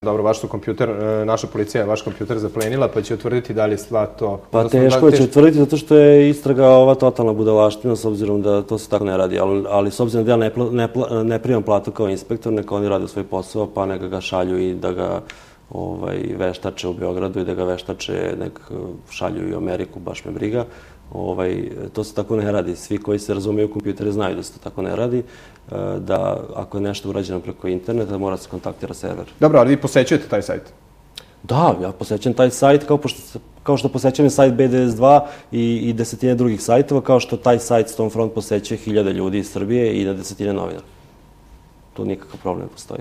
Dobro, vaš su kompjuter, naša policija je vaš kompjuter zaplenila, pa će utvrditi da li je stvar to... Pa teško će utvrditi zato što je istraga ova totalna budalaština, s obzirom da to se tako ne radi, ali s obzirom da ja ne primam platu kao inspektor, neka oni rade svoj posao, pa neka ga šalju i da ga veštače u Beogradu i da ga veštače, nek šalju i u Ameriku, baš me briga. To se tako ne radi. Svi koji se razumeju u kompjutere znaju da se to tako ne radi, da ako je nešto urađeno preko interneta, mora se kontaktira server. Dobro, ali vi posećujete taj sajt? Da, ja posećujem taj sajt kao što posećujem sajt B92 i desetine drugih sajtova, kao što taj sajt Stormfront posećuje 1000 ljudi iz Srbije i na desetine novinara. Tu nikakav problem ne postoji.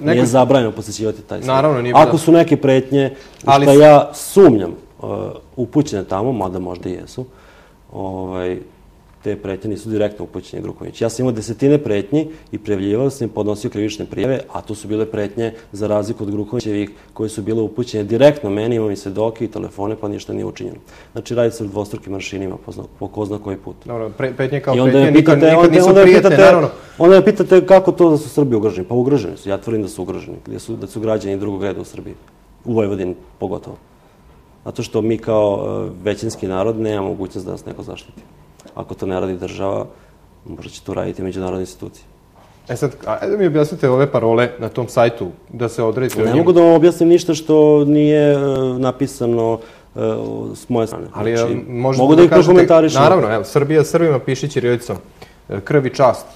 Nije zabranjeno posećivati taj sajt. Naravno, nije. Ako su neke pretnje, u što ja sumnjam, upućene tamo, mada možda i jesu, te pretnje nisu direktno upućene Gruković. Ja sam imao desetine pretnji i prijavljivao sam im, podnosio krivične prijave, a to su bile pretnje za razliku od Grukovićevih koje su bile upućene direktno meni, imam i svedoke i telefone, pa ništa nije učinjeno. Znači, radi se o dvostrukim aršinima po ko zna koji put. Dobro, pretnje kao pretnje nikad nisu prijetne, naravno. Onda me pitate kako to da su Srbi ugroženi. Pa ugroženi su, ja tvrdim da su ugroženi, da su građani drugog reda u Srbiji, u Vojvodini pogotovo. Zato što mi kao većinski narod nema mogućnost da nas neko zaštiti. Ako to ne radi država, možda će to raditi međunarodne institucije. Sad, ajde mi objasnite ove parole na tom sajtu, da se odredite o njima. Ne mogu da vam objasnim ništa što nije napisano s moje strane. Ali mogu da ih prokomentarišem. Naravno, evo, Srbija Srbima piše ćirilicom. Krv i čast.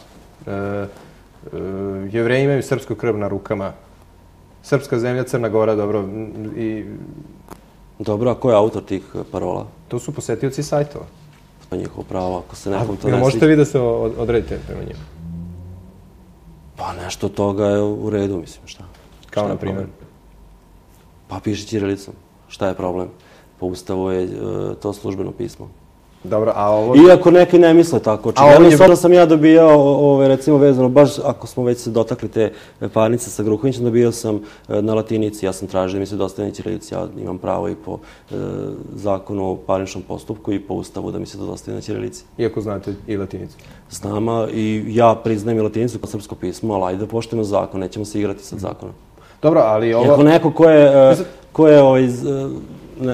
Jevreji imaju srpsku krv na rukama. Srpska zemlja, Crna Gora, dobro. Dobro, a ko je autor tih parola? To su posetioci sajtova. To je njihovo pravo, ako se nekom to ne sviđa. Možete vi da se odredite prema njima? Pa nešto od toga je u redu, mislim, šta? Kao na primjer? Pa piše ćirilicom. Šta je problem? Po Ustavu je to službeno pismo. Dobro, a ovo... Iako neki ne misle tako. Očigledno stvarno sam ja dobijao, recimo vezano, baš ako smo već se dotakli te parnice sa Grukovićem, dobijao sam na latinici. Ja sam tražio da mi se dostane ćirilici. Ja imam pravo i po zakonu o parničnom postupku i po Ustavu da mi se to dostane na ćirilici. Iako znate i latinicu? Znam, i ja priznajem i latinicu kao srpsko pismo, ali ajde da poštujemo zakon, nećemo se igrati sa zakonom. Dobro, ali ovo... Iako neko ko je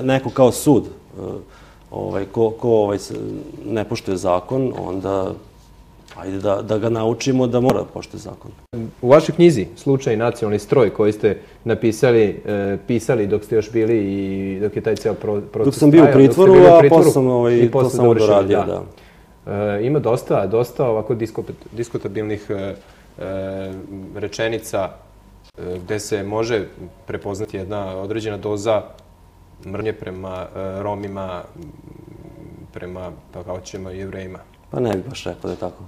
neko kao sud, ko ne poštuje zakon, onda ajde da ga naučimo da mora da poštuje zakon. U vašoj knjizi Slučaj nacionalni stroj koji ste pisali dok ste još bili i dok je taj ceo proces trajao. Dok sam bio u pritvoru, a posle sam to samo doradio, da. Ima dosta ovako diskutabilnih rečenica gde se može prepoznati jedna određena doza mržnje prema Romima, prema, pa kao ćemo, Jevrejima. Pa ne bih baš rekao da je tako.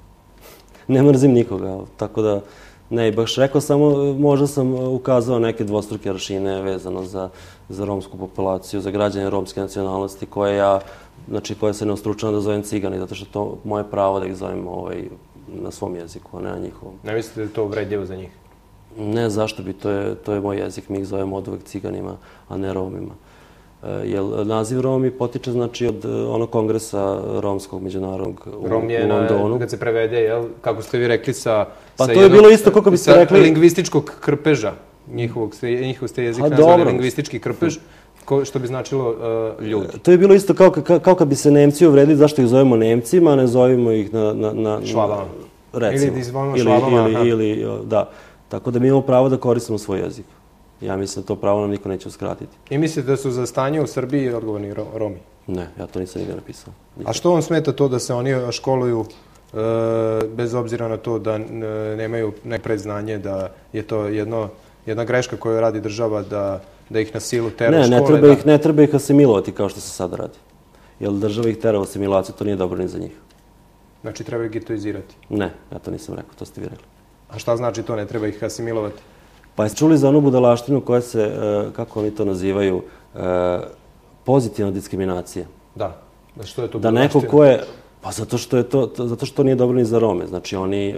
Ne mrzim nikoga, tako da ne bih baš rekao, samo možda sam ukazao neke dvostruke aršine vezano za romsku populaciju, za građane romske nacionalnosti koje se ne ostručavam da zovem cigani, zato što je to moje pravo da ih zovem na svom jeziku, a ne na njihovom. Ne mislite da je to uvredljivo za njih? Ne, zašto bi, to je moj jezik, mi ih zovemo od uvek ciganima, a ne Romima. Jer naziv Romi potiče znači od onog kongresa romskog međunarodnog u Londonu. Rom je, kad se prevede, kako ste vi rekli, sa pa to je bilo isto kako biste rekli... lingvističkog krpeža. Njihov ste jezik nazvali lingvistički krpež, što bi značilo ljudi. To je bilo isto kao kad bi se Nemci uvredili zašto ih zovemo Nemcima, a ne zovemo ih na... Švabama. Recimo. Ili izvojimo švabama. Ili, da. Tako da mi imamo pravo da koristimo svoj jezik. Ja mislim da to pravo nam niko neće uskratiti. I mislite da su za stanje u Srbiji odgovorni Romi? Ne, ja to nisam nigde napisao. A što vam smeta to da se oni školuju bez obzira na to da nemaju neko predznanje, da je to jedna greška koju radi država, da ih na silu tera škole? Ne treba ih asimilovati kao što se sada radi. Jer država ih tera u asimilaciju, to nije dobro ni za njih. Znači treba ih getoizirati? Ne, ja to nisam rekao, to ste vi rekli. A šta znači to, ne treba ih asimilovati? Pa jeste čuli za onu budalaštinu koja se, kako oni to nazivaju, pozitivna diskriminacija? Da. Što je to budalaština? Da neko ko je... Pa zato što nije dobro ni za Rome. Znači oni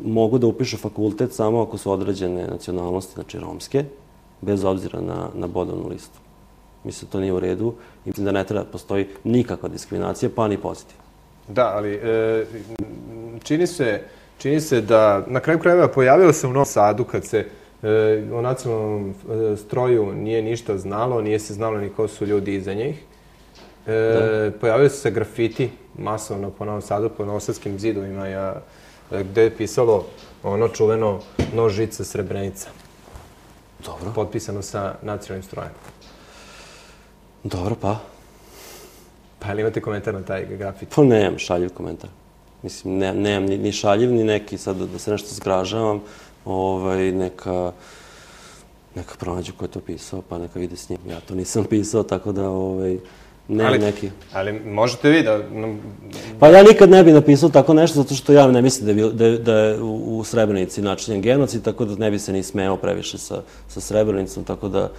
mogu da upišu fakultet samo ako su određene nacionalnosti, znači romske, bez obzira na bodovnu listu. Mislim da to nije u redu i mislim da ne treba postoji nikakva diskriminacija, pa ni pozitiv. Da, ali čini se da na kraju krajeva pojavilo se u Novom Sadu kad se o nacionalnom stroju nije ništa znalo, nije se znalo ni ko su ljudi iza njih. Pojavili su se grafiti masovno po Novom Sadu, po novosadskim zidovima, gde je pisalo ono čuveno nož, žica, Srebrenica. Dobro. Potpisano sa nacionalnim strojem. Dobro, pa? Pa li imate komentar na taj grafit? Pa nemam šaljiv komentar. Mislim, nemam ni šaljiv, ni neki sad da se nešto zgražavam. Neka pronađu ko je to pisao, pa neka vide s njim. Ja to nisam pisao, tako da nemam neki. Ali možete vi da... Pa ja nikad ne bih napisao tako nešto, zato što ja ne mislim da je u Srebrenici načinjen genocid, tako da ne bi se ni smeo previše sa Srebrenicom, tako da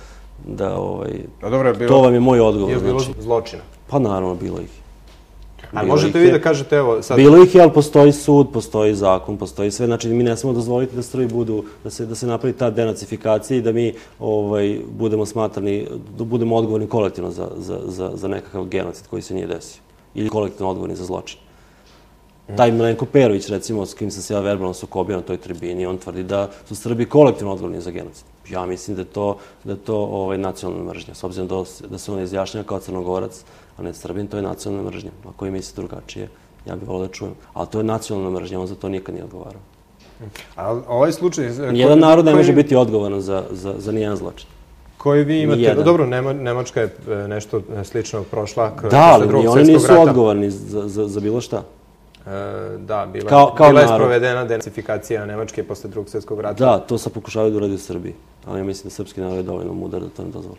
to vam je moj odgovor. Je bilo zločina? Pa naravno, bilo ih. Ali možete vi da kažete, evo sad... Bilo ih je, ali postoji sud, postoji zakon, postoji sve. Znači, mi ne smemo dozvoliti da Srbi budu, da se napravi ta denacifikacija i da mi budemo smatrani, da budemo odgovorni kolektivno za nekakav genocid koji se nije desio. Ili kolektivno odgovorni za zločin. Taj Milenko Perović, recimo, s kim sam se ja verbalno sukobio na toj tribini, on tvrdi da su Srbi kolektivno odgovorni za genocid. Ja mislim da je to nacionalna mržnja. S obzirom da se on izjašnjava kao Crnogorac, a ne Srbin, to je nacionalna mržnja. A koji misli drugačije, ja bih volio da čujem. Ali to je nacionalna mržnja, on za to nikad nije odgovarao. A ovaj slučaj... Nijedan narod ne može biti odgovoran za nijedan zločin. Koji vi imate... Dobro, Nemačka je nešto slično prošla da, ali oni nisu odgovorni za bilo šta. Da, bila je sprovedena denacifikacija Nemačke posle Drugog svjetskog rata. Da, to sad pokušavaju da uradi u Srbiji. Ali ja mislim da srpski narod je dovoljno mudar da to ne dozvoli.